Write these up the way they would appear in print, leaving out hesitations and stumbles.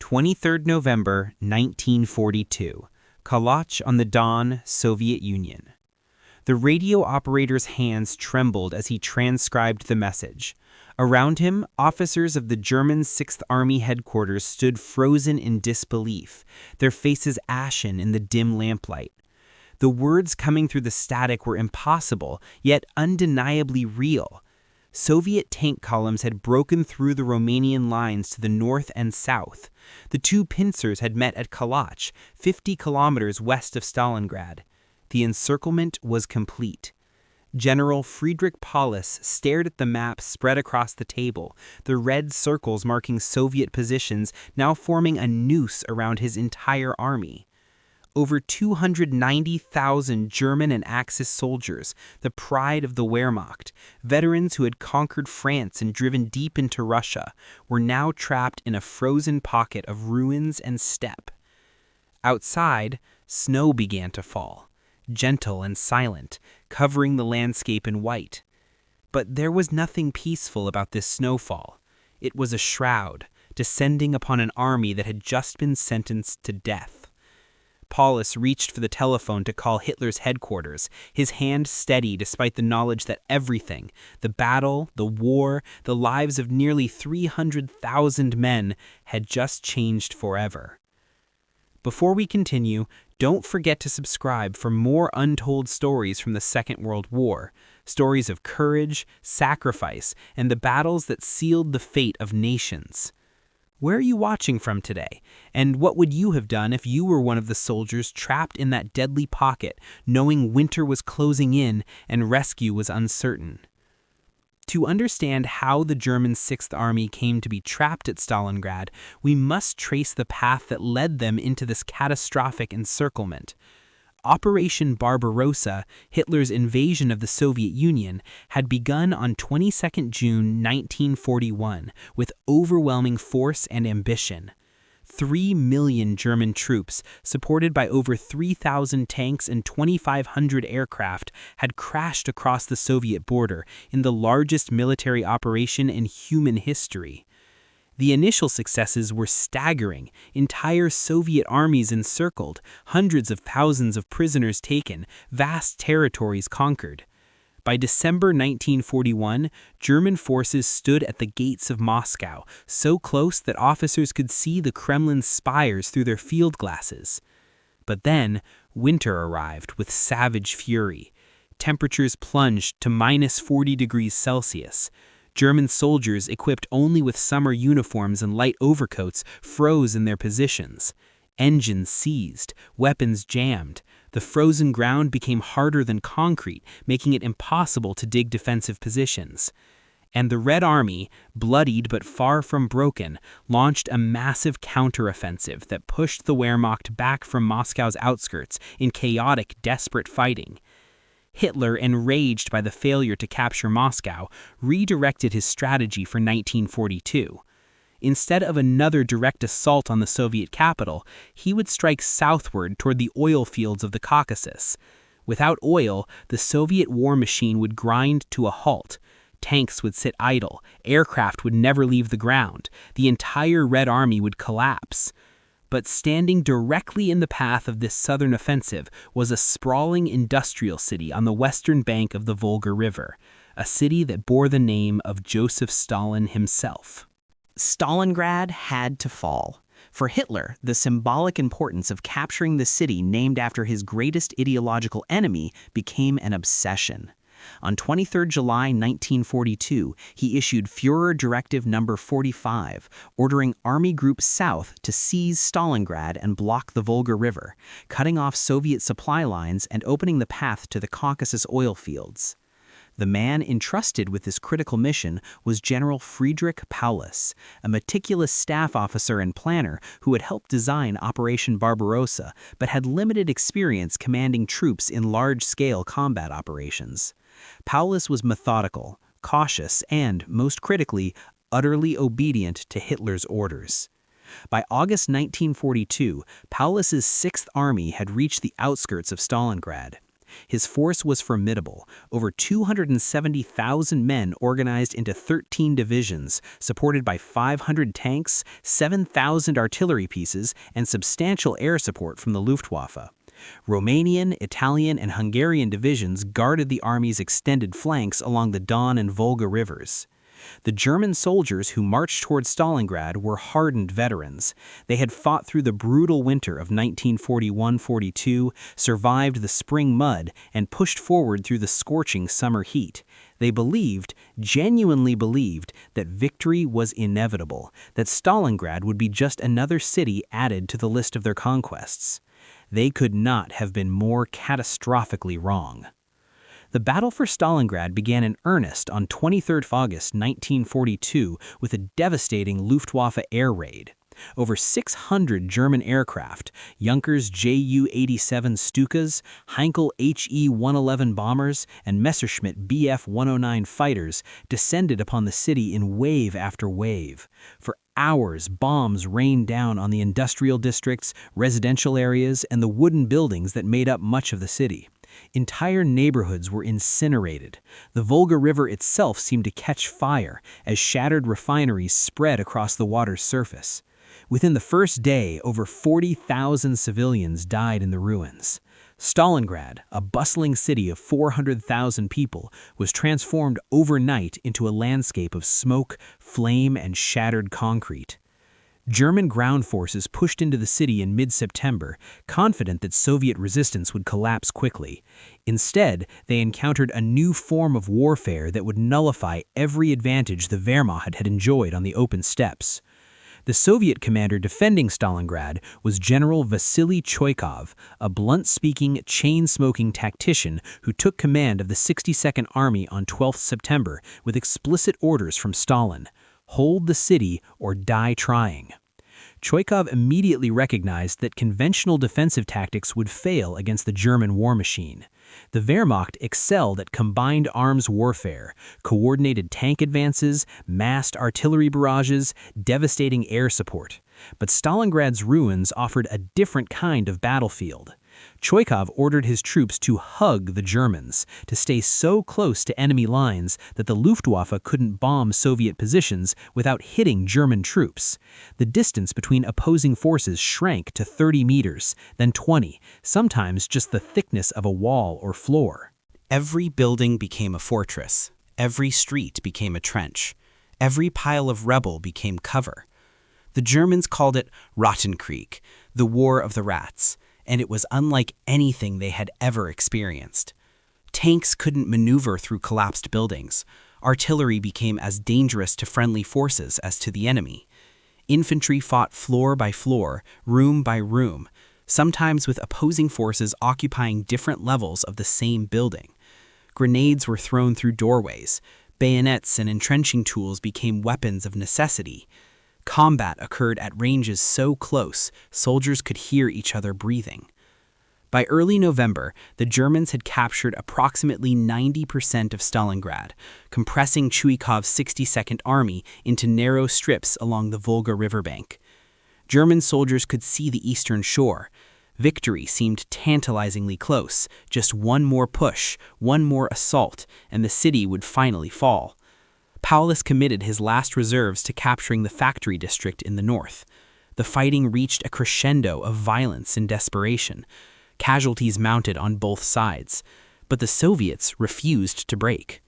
23rd November 1942. Kalach on the Don, Soviet Union. The radio operator's hands trembled as he transcribed the message. Around him, officers of the German 6th Army headquarters stood frozen in disbelief, their faces ashen in the dim lamplight. The words coming through the static were impossible, yet undeniably real. Soviet tank columns had broken through the Romanian lines to the north and south. The two pincers had met at Kalach, 50 kilometers west of Stalingrad. The encirclement was complete. General Friedrich Paulus stared at the map spread across the table, the red circles marking Soviet positions now forming a noose around his entire army. Over 290,000 German and Axis soldiers, the pride of the Wehrmacht, veterans who had conquered France and driven deep into Russia, were now trapped in a frozen pocket of ruins and steppe. Outside, snow began to fall, gentle and silent, covering the landscape in white. But there was nothing peaceful about this snowfall. It was a shroud, descending upon an army that had just been sentenced to death. Paulus reached for the telephone to call Hitler's headquarters, his hand steady despite the knowledge that everything, the battle, the war, the lives of nearly 300,000 men, had just changed forever. Before we continue, don't forget to subscribe for more untold stories from the Second World War, stories of courage, sacrifice, and the battles that sealed the fate of nations. Where are you watching from today? And what would you have done if you were one of the soldiers trapped in that deadly pocket, knowing winter was closing in and rescue was uncertain? To understand how the German 6th Army came to be trapped at Stalingrad, we must trace the path that led them into this catastrophic encirclement. Operation Barbarossa, Hitler's invasion of the Soviet Union, had begun on 22 June 1941 with overwhelming force and ambition. 3 million German troops, supported by over 3,000 tanks and 2,500 aircraft, had crashed across the Soviet border in the largest military operation in human history. The initial successes were staggering. Entire Soviet armies encircled, hundreds of thousands of prisoners taken, vast territories conquered. By December 1941, German forces stood at the gates of Moscow, so close that officers could see the Kremlin's spires through their field glasses. But then, winter arrived with savage fury. Temperatures plunged to -40 degrees Celsius. German soldiers, equipped only with summer uniforms and light overcoats, froze in their positions. Engines seized, weapons jammed. The frozen ground became harder than concrete, making it impossible to dig defensive positions. And the Red Army, bloodied but far from broken, launched a massive counteroffensive that pushed the Wehrmacht back from Moscow's outskirts in chaotic, desperate fighting. Hitler, enraged by the failure to capture Moscow, redirected his strategy for 1942. Instead of another direct assault on the Soviet capital, he would strike southward toward the oil fields of the Caucasus. Without oil, the Soviet war machine would grind to a halt. Tanks would sit idle, aircraft would never leave the ground, the entire Red Army would collapse. But standing directly in the path of this southern offensive was a sprawling industrial city on the western bank of the Volga River, a city that bore the name of Joseph Stalin himself. Stalingrad had to fall. For Hitler, the symbolic importance of capturing the city named after his greatest ideological enemy became an obsession. On 23 July 1942, he issued Führer Directive No. 45, ordering Army Group South to seize Stalingrad and block the Volga River, cutting off Soviet supply lines and opening the path to the Caucasus oil fields. The man entrusted with this critical mission was General Friedrich Paulus, a meticulous staff officer and planner who had helped design Operation Barbarossa but had limited experience commanding troops in large-scale combat operations. Paulus was methodical, cautious, and, most critically, utterly obedient to Hitler's orders. By August 1942, Paulus's 6th Army had reached the outskirts of Stalingrad. His force was formidable, over 270,000 men organized into 13 divisions, supported by 500 tanks, 7,000 artillery pieces, and substantial air support from the Luftwaffe. Romanian, Italian, and Hungarian divisions guarded the army's extended flanks along the Don and Volga rivers. The German soldiers who marched toward Stalingrad were hardened veterans. They had fought through the brutal winter of 1941-42, survived the spring mud, and pushed forward through the scorching summer heat. They genuinely believed, that victory was inevitable, that Stalingrad would be just another city added to the list of their conquests. They could not have been more catastrophically wrong. The battle for Stalingrad began in earnest on 23 August 1942 with a devastating Luftwaffe air raid. Over 600 German aircraft, Junkers Ju-87 Stukas, Heinkel He-111 bombers, and Messerschmitt Bf-109 fighters descended upon the city in wave after wave. For hours, bombs rained down on the industrial districts, residential areas, and the wooden buildings that made up much of the city. Entire neighborhoods were incinerated. The Volga River itself seemed to catch fire as shattered refineries spread across the water's surface. Within the first day, over 40,000 civilians died in the ruins. Stalingrad, a bustling city of 400,000 people, was transformed overnight into a landscape of smoke, flame, and shattered concrete. German ground forces pushed into the city in mid-September, confident that Soviet resistance would collapse quickly. Instead, they encountered a new form of warfare that would nullify every advantage the Wehrmacht had enjoyed on the open steppes. The Soviet commander defending Stalingrad was General Vasily Choykov, a blunt-speaking, chain-smoking tactician who took command of the 62nd Army on 12 September with explicit orders from Stalin: hold the city or die trying. Choykov immediately recognized that conventional defensive tactics would fail against the German war machine. The Wehrmacht excelled at combined arms warfare, coordinated tank advances, massed artillery barrages, devastating air support. But Stalingrad's ruins offered a different kind of battlefield. Choykov ordered his troops to hug the Germans, to stay so close to enemy lines that the Luftwaffe couldn't bomb Soviet positions without hitting German troops. The distance between opposing forces shrank to 30 meters, then 20, sometimes just the thickness of a wall or floor. Every building became a fortress. Every street became a trench. Every pile of rubble became cover. The Germans called it Rattenkrieg, the War of the Rats, and it was unlike anything they had ever experienced. Tanks couldn't maneuver through collapsed buildings. Artillery became as dangerous to friendly forces as to the enemy. Infantry fought floor by floor, room by room, sometimes with opposing forces occupying different levels of the same building. Grenades were thrown through doorways. Bayonets and entrenching tools became weapons of necessity. Combat occurred at ranges so close, soldiers could hear each other breathing. By early November, the Germans had captured approximately 90% of Stalingrad, compressing Choykov's 62nd Army into narrow strips along the Volga riverbank. German soldiers could see the eastern shore. Victory seemed tantalizingly close. Just one more push, one more assault, and the city would finally fall. Paulus committed his last reserves to capturing the factory district in the north. The fighting reached a crescendo of violence and desperation. Casualties mounted on both sides, but the Soviets refused to break.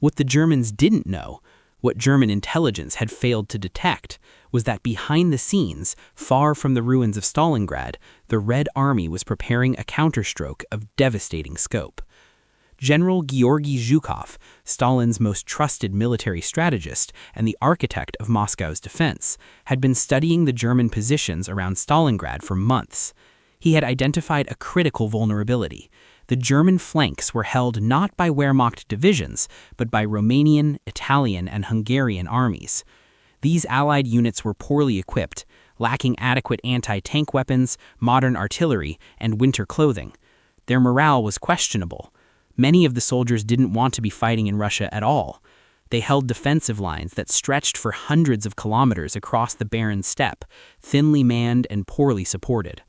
What the Germans didn't know, what German intelligence had failed to detect, was that behind the scenes, far from the ruins of Stalingrad, the Red Army was preparing a counterstroke of devastating scope. General Georgy Zhukov, Stalin's most trusted military strategist and the architect of Moscow's defense, had been studying the German positions around Stalingrad for months. He had identified a critical vulnerability. The German flanks were held not by Wehrmacht divisions, but by Romanian, Italian, and Hungarian armies. These Allied units were poorly equipped, lacking adequate anti-tank weapons, modern artillery, and winter clothing. Their morale was questionable. Many of the soldiers didn't want to be fighting in Russia at all. They held defensive lines that stretched for hundreds of kilometers across the barren steppe, thinly manned and poorly supported.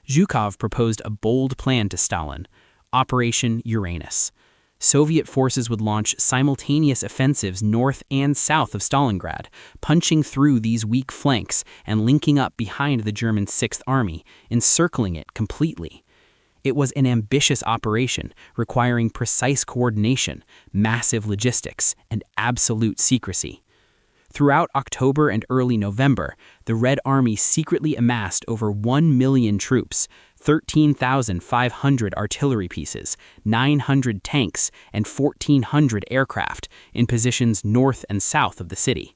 Zhukov proposed a bold plan to Stalin: Operation Uranus. Soviet forces would launch simultaneous offensives north and south of Stalingrad, punching through these weak flanks and linking up behind the German Sixth Army, encircling it completely. It was an ambitious operation requiring precise coordination, massive logistics, and absolute secrecy. Throughout October and early November, the Red Army secretly amassed over 1 million troops, 13,500 artillery pieces, 900 tanks, and 1,400 aircraft in positions north and south of the city.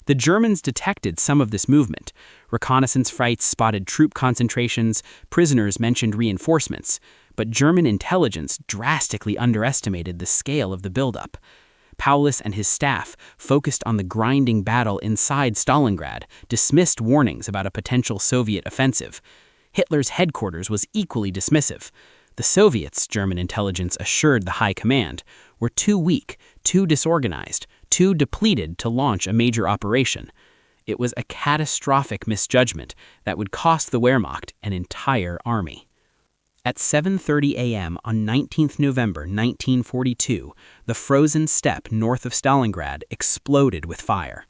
The Germans detected some of this movement. Reconnaissance flights spotted troop concentrations, prisoners mentioned reinforcements, but German intelligence drastically underestimated the scale of the buildup. Paulus and his staff, focused on the grinding battle inside Stalingrad, dismissed warnings about a potential Soviet offensive. Hitler's headquarters was equally dismissive. The Soviets, German intelligence assured the high command, were too weak, too disorganized, too depleted to launch a major operation. It was a catastrophic misjudgment that would cost the Wehrmacht an entire army. At 7:30 a.m. on 19th November 1942, the frozen steppe north of Stalingrad exploded with fire.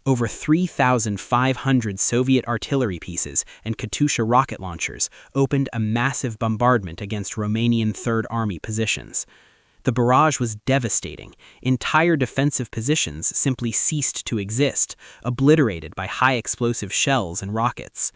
Over 3,500 Soviet artillery pieces and Katyusha rocket launchers opened a massive bombardment against Romanian Third Army positions. The barrage was devastating. Entire defensive positions simply ceased to exist, obliterated by high-explosive shells and rockets.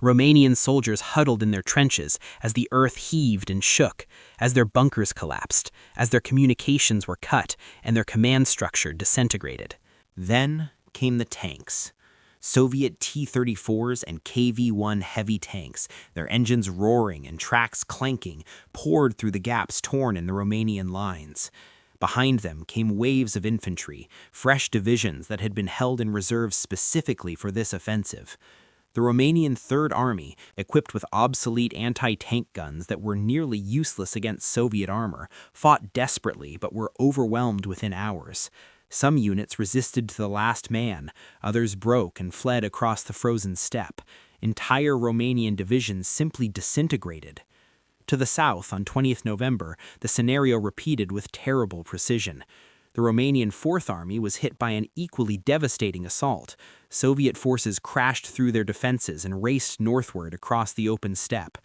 Romanian soldiers huddled in their trenches as the earth heaved and shook, as their bunkers collapsed, as their communications were cut and their command structure disintegrated. Then came the tanks. Soviet T-34s and KV-1 heavy tanks, their engines roaring and tracks clanking, poured through the gaps torn in the Romanian lines. Behind them came waves of infantry, fresh divisions that had been held in reserve specifically for this offensive. The Romanian Third Army, equipped with obsolete anti-tank guns that were nearly useless against Soviet armor, fought desperately but were overwhelmed within hours. Some units resisted to the last man, others broke and fled across the frozen steppe. Entire Romanian divisions simply disintegrated. To the south, on 20th November, the scenario repeated with terrible precision. The Romanian Fourth Army was hit by an equally devastating assault. Soviet forces crashed through their defenses and raced northward across the open steppe.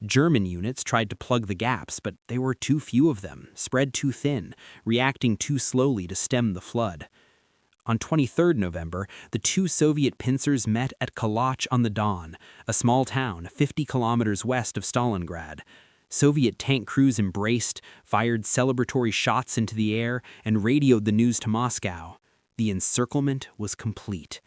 German units tried to plug the gaps, but there were too few of them, spread too thin, reacting too slowly to stem the flood. On 23rd November, the two Soviet pincers met at Kalach on the Don, a small town 50 kilometers west of Stalingrad. Soviet tank crews embraced, fired celebratory shots into the air, and radioed the news to Moscow. The encirclement was complete.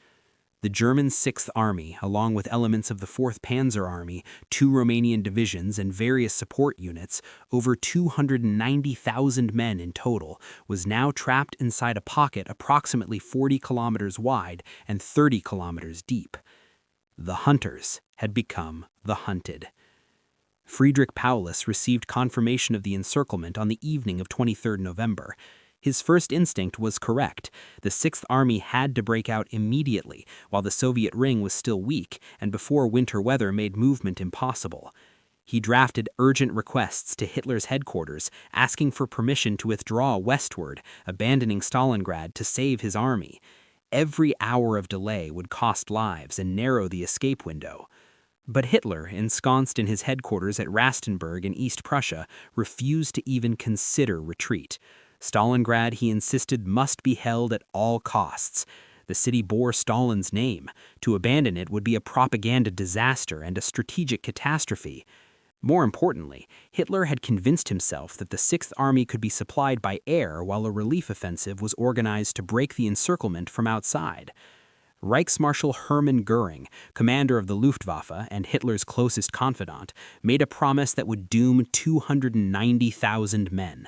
The German Sixth Army, along with elements of the 4th Panzer Army, 2 Romanian divisions, and various support units, over 290,000 men in total, was now trapped inside a pocket approximately 40 kilometers wide and 30 kilometers deep. The hunters had become the hunted. Friedrich Paulus received confirmation of the encirclement on the evening of 23rd November. His first instinct was correct. The Sixth Army had to break out immediately, while the Soviet ring was still weak and before winter weather made movement impossible. He drafted urgent requests to Hitler's headquarters, asking for permission to withdraw westward, abandoning Stalingrad to save his army. Every hour of delay would cost lives and narrow the escape window. But Hitler, ensconced in his headquarters at Rastenburg in East Prussia, refused to even consider retreat. Stalingrad, he insisted, must be held at all costs. The city bore Stalin's name. To abandon it would be a propaganda disaster and a strategic catastrophe. More importantly, Hitler had convinced himself that the Sixth Army could be supplied by air while a relief offensive was organized to break the encirclement from outside. Reichsmarschall Hermann Göring, commander of the Luftwaffe and Hitler's closest confidant, made a promise that would doom 290,000 men.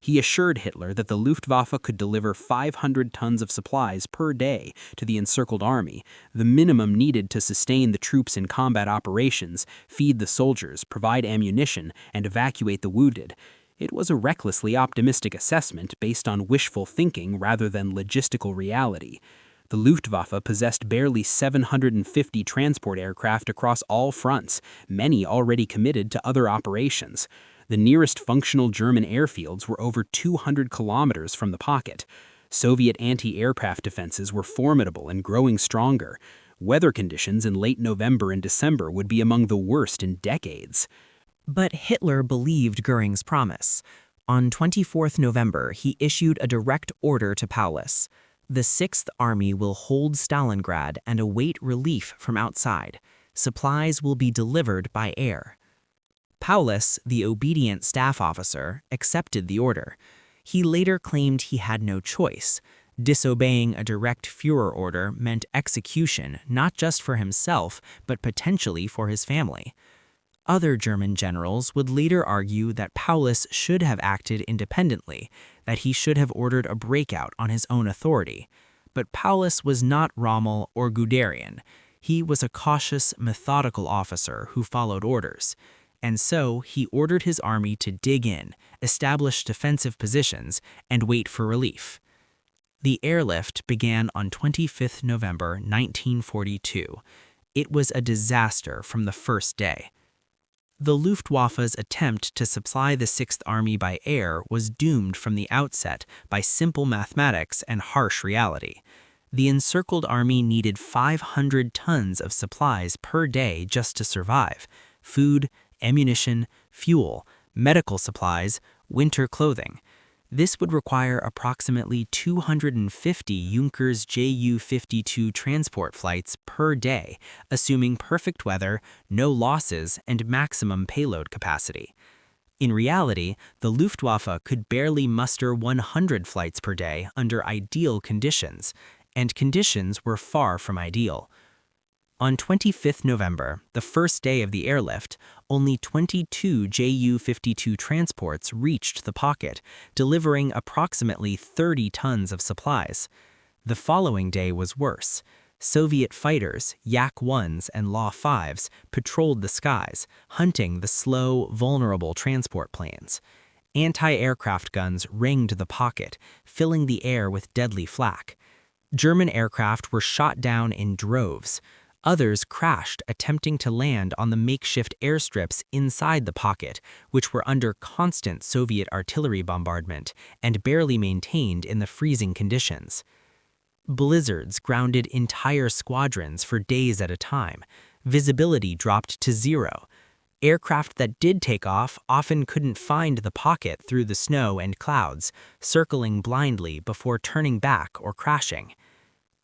He assured Hitler that the Luftwaffe could deliver 500 tons of supplies per day to the encircled army, the minimum needed to sustain the troops in combat operations, feed the soldiers, provide ammunition, and evacuate the wounded. It was a recklessly optimistic assessment based on wishful thinking rather than logistical reality. The Luftwaffe possessed barely 750 transport aircraft across all fronts, many already committed to other operations. The nearest functional German airfields were over 200 kilometers from the pocket. Soviet anti-aircraft defenses were formidable and growing stronger. Weather conditions in late November and December would be among the worst in decades. But Hitler believed Göring's promise. On 24 November, he issued a direct order to Paulus. The Sixth Army will hold Stalingrad and await relief from outside. Supplies will be delivered by air. Paulus, the obedient staff officer, accepted the order. He later claimed he had no choice. Disobeying a direct Führer order meant execution not just for himself, but potentially for his family. Other German generals would later argue that Paulus should have acted independently, that he should have ordered a breakout on his own authority. But Paulus was not Rommel or Guderian. He was a cautious, methodical officer who followed orders. And so he ordered his army to dig in, establish defensive positions, and wait for relief. The airlift began on 25 November 1942. It was a disaster from the first day. The Luftwaffe's attempt to supply the Sixth Army by air was doomed from the outset by simple mathematics and harsh reality. The encircled army needed 500 tons of supplies per day just to survive: food, ammunition, fuel, medical supplies, winter clothing. This would require approximately 250 Junkers Ju-52 transport flights per day, assuming perfect weather, no losses, and maximum payload capacity. In reality, the Luftwaffe could barely muster 100 flights per day under ideal conditions, and conditions were far from ideal. On 25 November, the first day of the airlift, only 22 Ju-52 transports reached the pocket, delivering approximately 30 tons of supplies. The following day was worse. Soviet fighters, Yak-1s and Law-5s, patrolled the skies, hunting the slow, vulnerable transport planes. Anti-aircraft guns ringed the pocket, filling the air with deadly flak. German aircraft were shot down in droves. Others crashed attempting to land on the makeshift airstrips inside the pocket, which were under constant Soviet artillery bombardment and barely maintained in the freezing conditions. Blizzards grounded entire squadrons for days at a time. Visibility dropped to zero. Aircraft that did take off often couldn't find the pocket through the snow and clouds, circling blindly before turning back or crashing.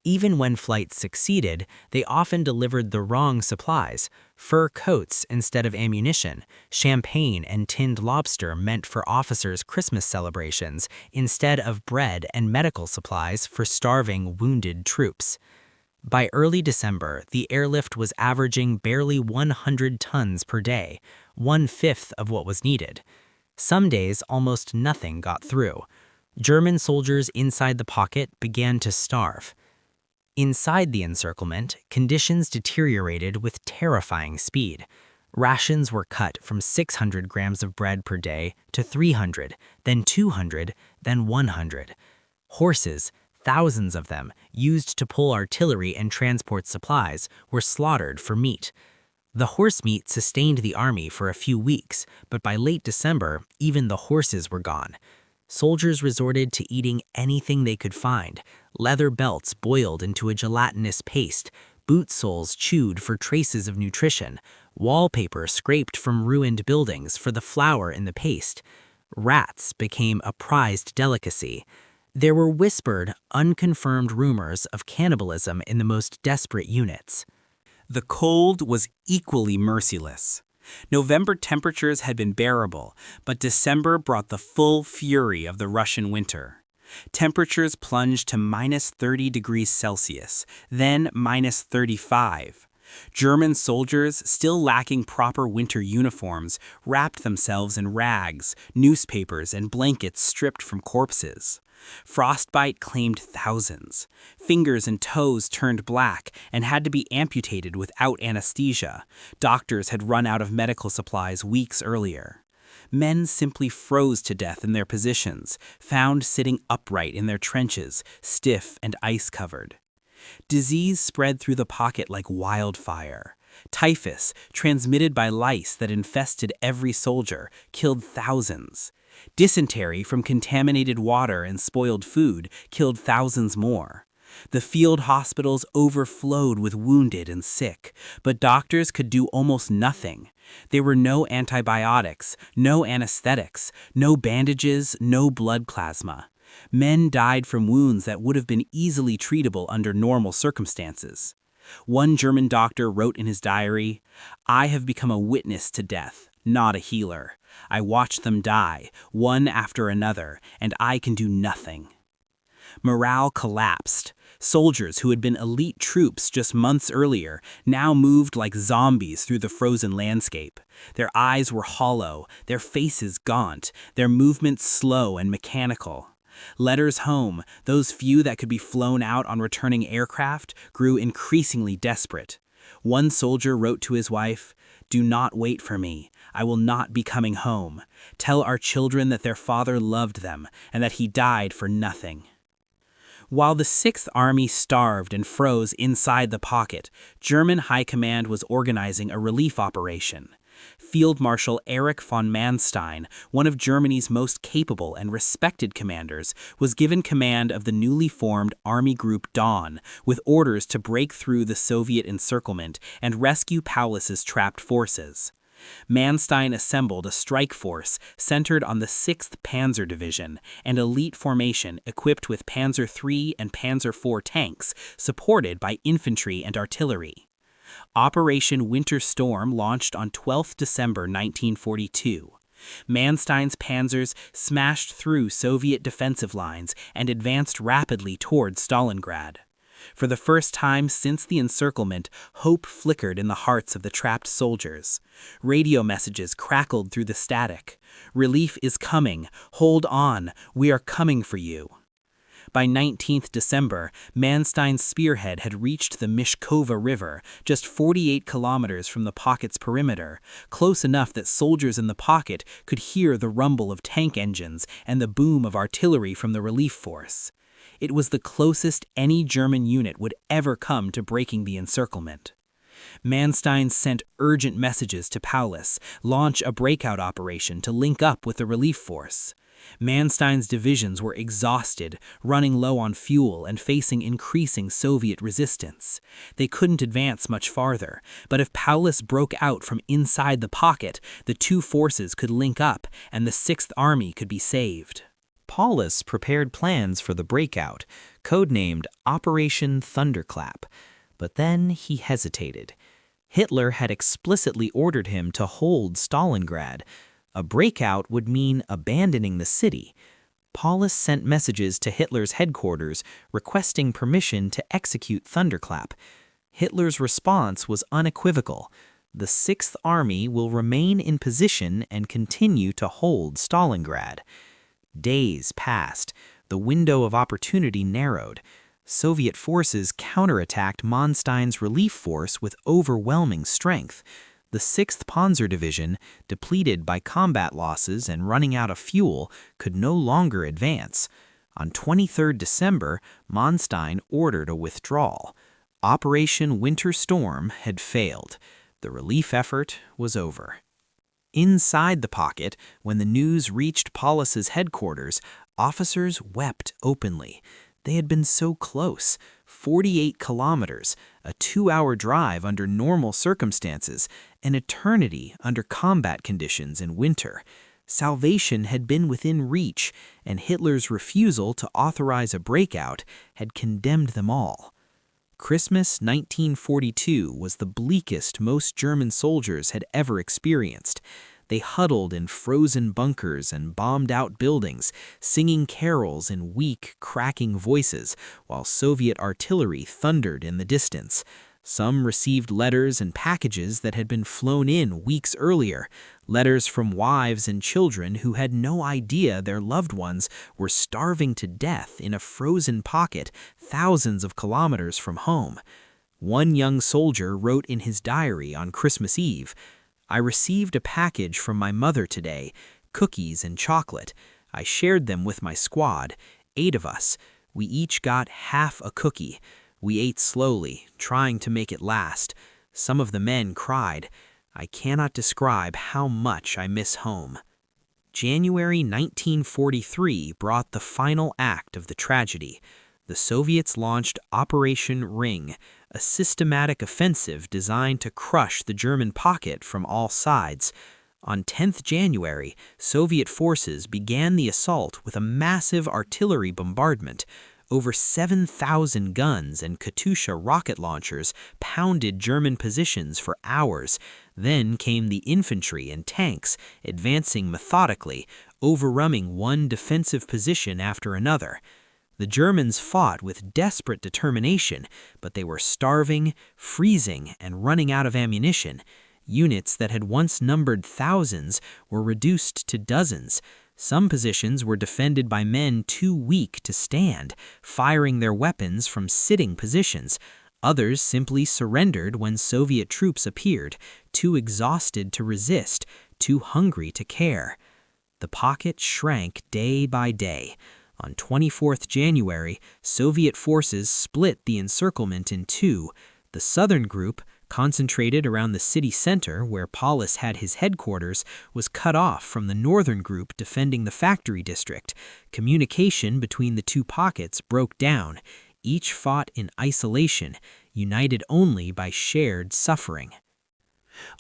Even when flights succeeded, they often delivered the wrong supplies: fur coats instead of ammunition, champagne and tinned lobster meant for officers' Christmas celebrations instead of bread and medical supplies for starving, wounded troops. By early December, the airlift was averaging barely 100 tons per day, 1/5 of what was needed. Some days, almost nothing got through. German soldiers inside the pocket began to starve. Inside the encirclement, conditions deteriorated with terrifying speed. Rations were cut from 600 grams of bread per day to 300, then 200, then 100. Horses, thousands of them, used to pull artillery and transport supplies, were slaughtered for meat. The horse meat sustained the army for a few weeks, but by late December, even the horses were gone. Soldiers resorted to eating anything they could find: leather belts boiled into a gelatinous paste, boot soles chewed for traces of nutrition, wallpaper scraped from ruined buildings for the flour in the paste. Rats became a prized delicacy. There were whispered, unconfirmed rumors of cannibalism in the most desperate units. The cold was equally merciless. November temperatures had been bearable, but December brought the full fury of the Russian winter. Temperatures plunged to -30 degrees Celsius, then -35. German soldiers, still lacking proper winter uniforms, wrapped themselves in rags, newspapers, and blankets stripped from corpses. Frostbite claimed thousands. Fingers and toes turned black and had to be amputated without anesthesia. Doctors had run out of medical supplies weeks earlier. Men simply froze to death in their positions, found sitting upright in their trenches, stiff and ice-covered. Disease spread through the pocket like wildfire. Typhus, transmitted by lice that infested every soldier, killed thousands. Dysentery from contaminated water and spoiled food killed thousands more. The field hospitals overflowed with wounded and sick, but doctors could do almost nothing. There were no antibiotics, no anesthetics, no bandages, no blood plasma. Men died from wounds that would have been easily treatable under normal circumstances. One German doctor wrote in his diary, "I have become a witness to death, not a healer. I watch them die, one after another, and I can do nothing." Morale collapsed. Soldiers who had been elite troops just months earlier now moved like zombies through the frozen landscape. Their eyes were hollow, their faces gaunt, their movements slow and mechanical. Letters home, those few that could be flown out on returning aircraft, grew increasingly desperate. One soldier wrote to his wife, "Do not wait for me. I will not be coming home. Tell our children that their father loved them and that he died for nothing." While the Sixth Army starved and froze inside the pocket, German High Command was organizing a relief operation. Field Marshal Erich von Manstein, one of Germany's most capable and respected commanders, was given command of the newly formed Army Group Dawn, with orders to break through the Soviet encirclement and rescue Paulus's trapped forces. Manstein assembled a strike force centered on the 6th Panzer Division, an elite formation equipped with Panzer III and Panzer IV tanks, supported by infantry and artillery. Operation Winter Storm launched on 12 December 1942. Manstein's panzers smashed through Soviet defensive lines and advanced rapidly toward Stalingrad. For the first time since the encirclement, hope flickered in the hearts of the trapped soldiers. Radio messages crackled through the static. "Relief is coming. Hold on. We are coming for you." By 19th December, Manstein's spearhead had reached the Mishkova River, just 48 kilometers from the pocket's perimeter, close enough that soldiers in the pocket could hear the rumble of tank engines and the boom of artillery from the relief force. It was the closest any German unit would ever come to breaking the encirclement. Manstein sent urgent messages to Paulus, launch a breakout operation to link up with the relief force. Manstein's divisions were exhausted, running low on fuel and facing increasing Soviet resistance. They couldn't advance much farther, but if Paulus broke out from inside the pocket, the two forces could link up and the 6th Army could be saved. Paulus prepared plans for the breakout, codenamed Operation Thunderclap, but then he hesitated. Hitler had explicitly ordered him to hold Stalingrad. A breakout would mean abandoning the city. Paulus sent messages to Hitler's headquarters requesting permission to execute Thunderclap. Hitler's response was unequivocal. The 6th Army will remain in position and continue to hold Stalingrad. Days passed. The window of opportunity narrowed. Soviet forces counterattacked Manstein's relief force with overwhelming strength. The 6th Panzer Division, depleted by combat losses and running out of fuel, could no longer advance. On 23 December, Manstein ordered a withdrawal. Operation Winter Storm had failed. The relief effort was over. Inside the pocket, when the news reached Paulus's headquarters, officers wept openly. They had been so close, 48 kilometers, a 2-hour drive under normal circumstances, an eternity under combat conditions in winter. Salvation had been within reach, and Hitler's refusal to authorize a breakout had condemned them all. Christmas 1942 was the bleakest most German soldiers had ever experienced. They huddled in frozen bunkers and bombed-out buildings, singing carols in weak, cracking voices, while Soviet artillery thundered in the distance. Some received letters and packages that had been flown in weeks earlier, letters from wives and children who had no idea their loved ones were starving to death in a frozen pocket thousands of kilometers from home. One young soldier wrote in his diary on Christmas Eve, "I received a package from my mother today, cookies and chocolate. I shared them with my squad, 8 of us. We each got half a cookie. We ate slowly, trying to make it last. Some of the men cried, "I cannot describe how much I miss home." January 1943 brought the final act of the tragedy. The Soviets launched Operation Ring, a systematic offensive designed to crush the German pocket from all sides. On 10th January, Soviet forces began the assault with a massive artillery bombardment. Over 7,000 guns and Katyusha rocket launchers pounded German positions for hours. Then came the infantry and tanks, advancing methodically, overrunning one defensive position after another. The Germans fought with desperate determination, but they were starving, freezing, and running out of ammunition. Units that had once numbered thousands were reduced to dozens. Some positions were defended by men too weak to stand, firing their weapons from sitting positions. Others simply surrendered when Soviet troops appeared, too exhausted to resist, too hungry to care. The pocket shrank day by day. On 24th January, Soviet forces split the encirclement in two. The southern group, concentrated around the city center where Paulus had his headquarters, was cut off from the northern group defending the factory district. Communication between the two pockets broke down. Each fought in isolation, united only by shared suffering.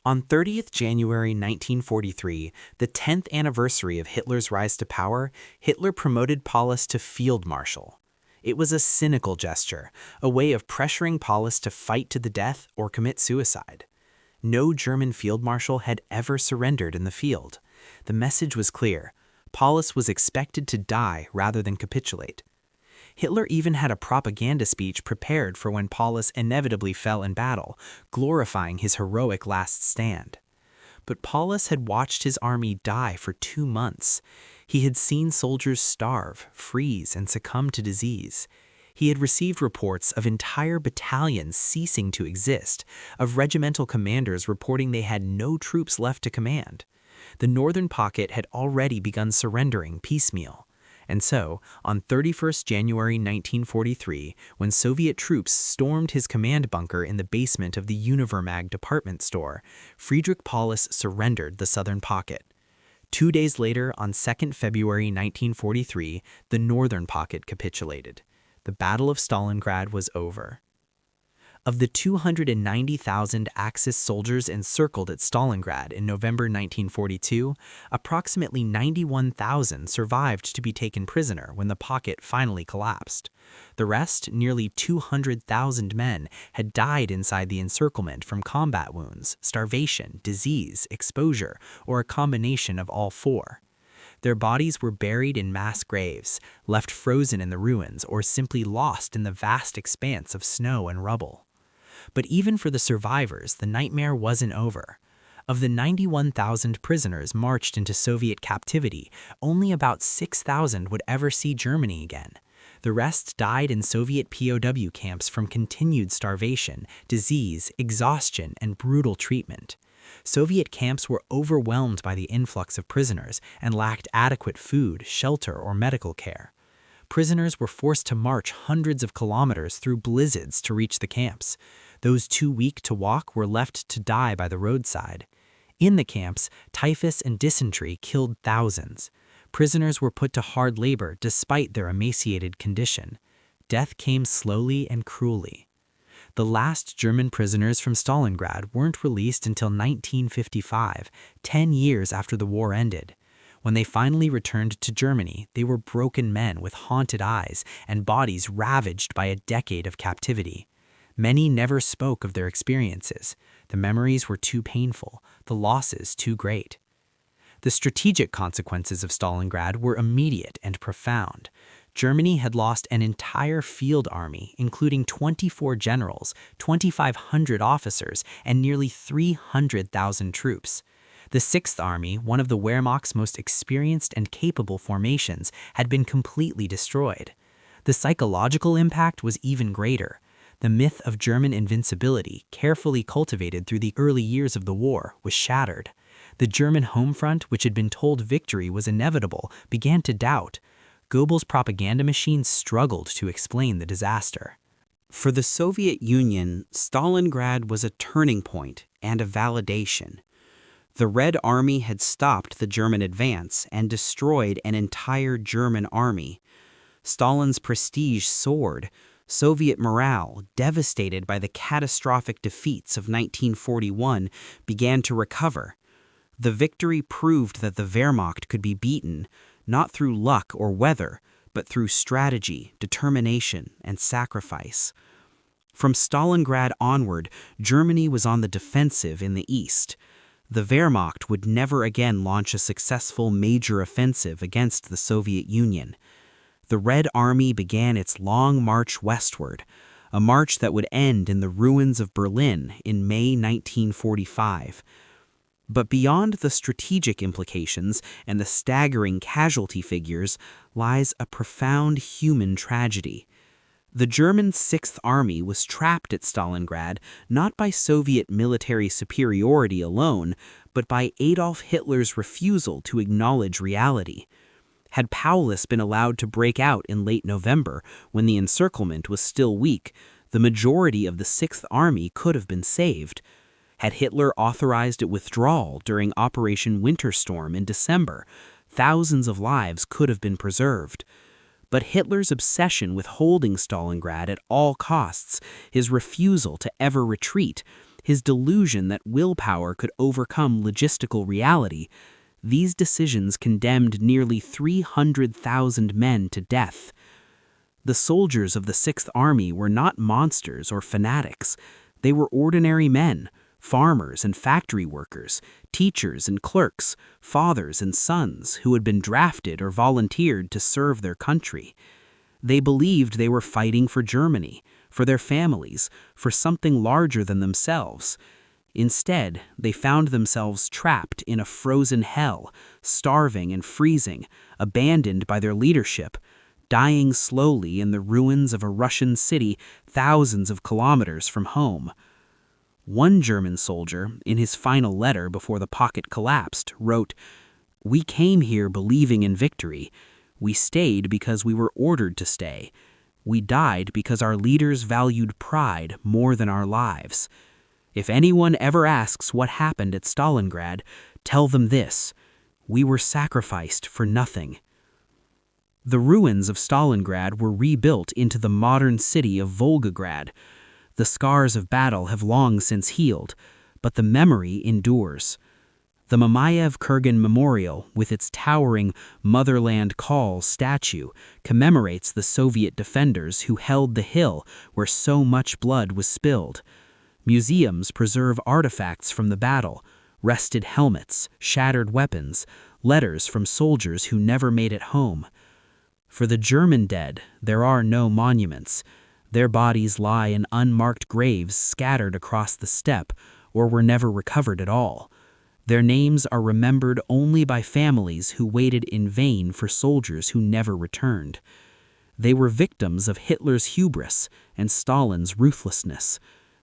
On 30th January 1943, the 10th anniversary of Hitler's rise to power, Hitler promoted Paulus to field marshal. It was a cynical gesture, a way of pressuring Paulus to fight to the death or commit suicide. No German field marshal had ever surrendered in the field. The message was clear. Paulus was expected to die rather than capitulate. Hitler even had a propaganda speech prepared for when Paulus inevitably fell in battle, glorifying his heroic last stand. But Paulus had watched his army die for 2 months. He had seen soldiers starve, freeze, and succumb to disease. He had received reports of entire battalions ceasing to exist, of regimental commanders reporting they had no troops left to command. The northern pocket had already begun surrendering piecemeal. And so, on 31st January 1943, when Soviet troops stormed his command bunker in the basement of the Univermag department store, Friedrich Paulus surrendered the southern pocket. 2 days later, on 2nd February 1943, the northern pocket capitulated. The Battle of Stalingrad was over. Of the 290,000 Axis soldiers encircled at Stalingrad in November 1942, approximately 91,000 survived to be taken prisoner when the pocket finally collapsed. The rest, nearly 200,000 men, had died inside the encirclement from combat wounds, starvation, disease, exposure, or a combination of all four. Their bodies were buried in mass graves, left frozen in the ruins, or simply lost in the vast expanse of snow and rubble. But even for the survivors, the nightmare wasn't over. Of the 91,000 prisoners marched into Soviet captivity, only about 6,000 would ever see Germany again. The rest died in Soviet POW camps from continued starvation, disease, exhaustion, and brutal treatment. Soviet camps were overwhelmed by the influx of prisoners and lacked adequate food, shelter, or medical care. Prisoners were forced to march hundreds of kilometers through blizzards to reach the camps. Those too weak to walk were left to die by the roadside. In the camps, typhus and dysentery killed thousands. Prisoners were put to hard labor despite their emaciated condition. Death came slowly and cruelly. The last German prisoners from Stalingrad weren't released until 1955, 10 years after the war ended. When they finally returned to Germany, they were broken men with haunted eyes and bodies ravaged by a decade of captivity. Many never spoke of their experiences. The memories were too painful, the losses too great. The strategic consequences of Stalingrad were immediate and profound. Germany had lost an entire field army, including 24 generals, 2,500 officers, and nearly 300,000 troops. The Sixth Army, one of the Wehrmacht's most experienced and capable formations, had been completely destroyed. The psychological impact was even greater. The myth of German invincibility, carefully cultivated through the early years of the war, was shattered. The German home front, which had been told victory was inevitable, began to doubt. Goebbels' propaganda machine struggled to explain the disaster. For the Soviet Union, Stalingrad was a turning point and a validation. The Red Army had stopped the German advance and destroyed an entire German army. Stalin's prestige soared, Soviet morale, devastated by the catastrophic defeats of 1941, began to recover. The victory proved that the Wehrmacht could be beaten, not through luck or weather, but through strategy, determination, and sacrifice. From Stalingrad onward, Germany was on the defensive in the east. The Wehrmacht would never again launch a successful major offensive against the Soviet Union. The Red Army began its long march westward, a march that would end in the ruins of Berlin in May 1945. But beyond the strategic implications and the staggering casualty figures lies a profound human tragedy. The German Sixth Army was trapped at Stalingrad not by Soviet military superiority alone, but by Adolf Hitler's refusal to acknowledge reality. Had Paulus been allowed to break out in late November, when the encirclement was still weak, the majority of the Sixth Army could have been saved. Had Hitler authorized its withdrawal during Operation Winter Storm in December, thousands of lives could have been preserved. But Hitler's obsession with holding Stalingrad at all costs, his refusal to ever retreat, his delusion that willpower could overcome logistical reality, these decisions condemned nearly 300,000 men to death. The soldiers of the Sixth Army were not monsters or fanatics. They were ordinary men, farmers and factory workers, teachers and clerks, fathers and sons who had been drafted or volunteered to serve their country. They believed they were fighting for Germany, for their families, for something larger than themselves. Instead, they found themselves trapped in a frozen hell, starving and freezing, abandoned by their leadership, dying slowly in the ruins of a Russian city thousands of kilometers from home. One German soldier, in his final letter before the pocket collapsed, wrote, "We came here believing in victory. We stayed because we were ordered to stay. We died because our leaders valued pride more than our lives. If anyone ever asks what happened at Stalingrad, tell them this: we were sacrificed for nothing." The ruins of Stalingrad were rebuilt into the modern city of Volgograd. The scars of battle have long since healed, but the memory endures. The Mamayev-Kurgan Memorial, with its towering Motherland Call statue, commemorates the Soviet defenders who held the hill where so much blood was spilled. Museums preserve artifacts from the battle, rusted helmets, shattered weapons, letters from soldiers who never made it home. For the German dead, there are no monuments. Their bodies lie in unmarked graves scattered across the steppe, or were never recovered at all. Their names are remembered only by families who waited in vain for soldiers who never returned. They were victims of Hitler's hubris and Stalin's ruthlessness,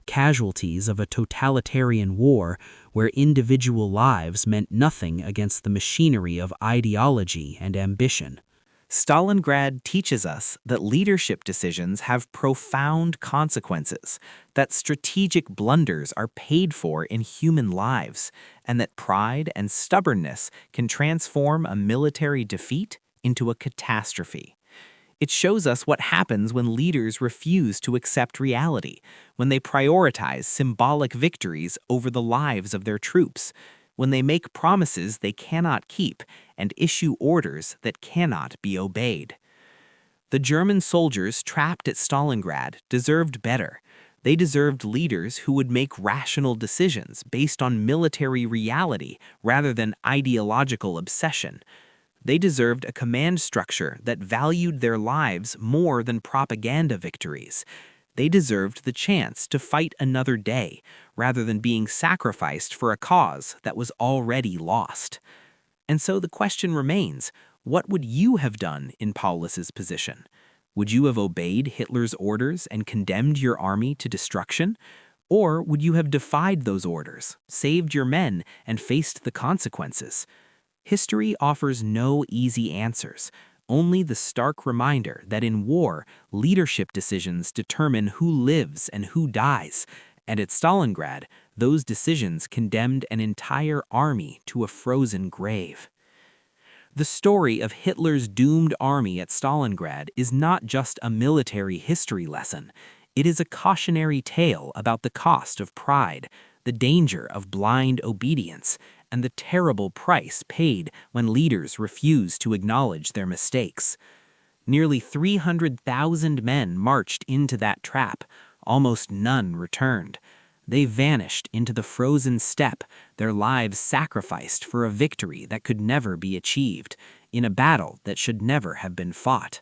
casualties of a totalitarian war where individual lives meant nothing against the machinery of ideology and ambition. Stalingrad teaches us that leadership decisions have profound consequences, that strategic blunders are paid for in human lives, and that pride and stubbornness can transform a military defeat into a catastrophe. It shows us what happens when leaders refuse to accept reality, when they prioritize symbolic victories over the lives of their troops, when they make promises they cannot keep and issue orders that cannot be obeyed. The German soldiers trapped at Stalingrad deserved better. They deserved leaders who would make rational decisions based on military reality rather than ideological obsession. They deserved a command structure that valued their lives more than propaganda victories. They deserved the chance to fight another day, rather than being sacrificed for a cause that was already lost. And so the question remains, what would you have done in Paulus's position? Would you have obeyed Hitler's orders and condemned your army to destruction? Or would you have defied those orders, saved your men, and faced the consequences? History offers no easy answers, only the stark reminder that in war, leadership decisions determine who lives and who dies, and at Stalingrad, those decisions condemned an entire army to a frozen grave. The story of Hitler's doomed army at Stalingrad is not just a military history lesson. It is a cautionary tale about the cost of pride, the danger of blind obedience, and the terrible price paid when leaders refuse to acknowledge their mistakes. Nearly 300,000 men marched into that trap. Almost none returned. They vanished into the frozen steppe, their lives sacrificed for a victory that could never be achieved, in a battle that should never have been fought.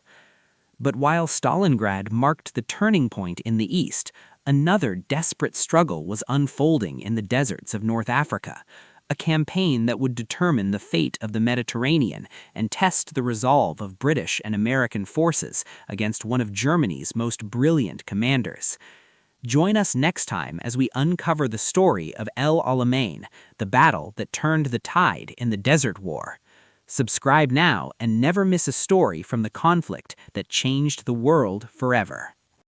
But while Stalingrad marked the turning point in the East, another desperate struggle was unfolding in the deserts of North Africa, a campaign that would determine the fate of the Mediterranean and test the resolve of British and American forces against one of Germany's most brilliant commanders. Join us next time as we uncover the story of El Alamein, the battle that turned the tide in the Desert War. Subscribe now and never miss a story from the conflict that changed the world forever.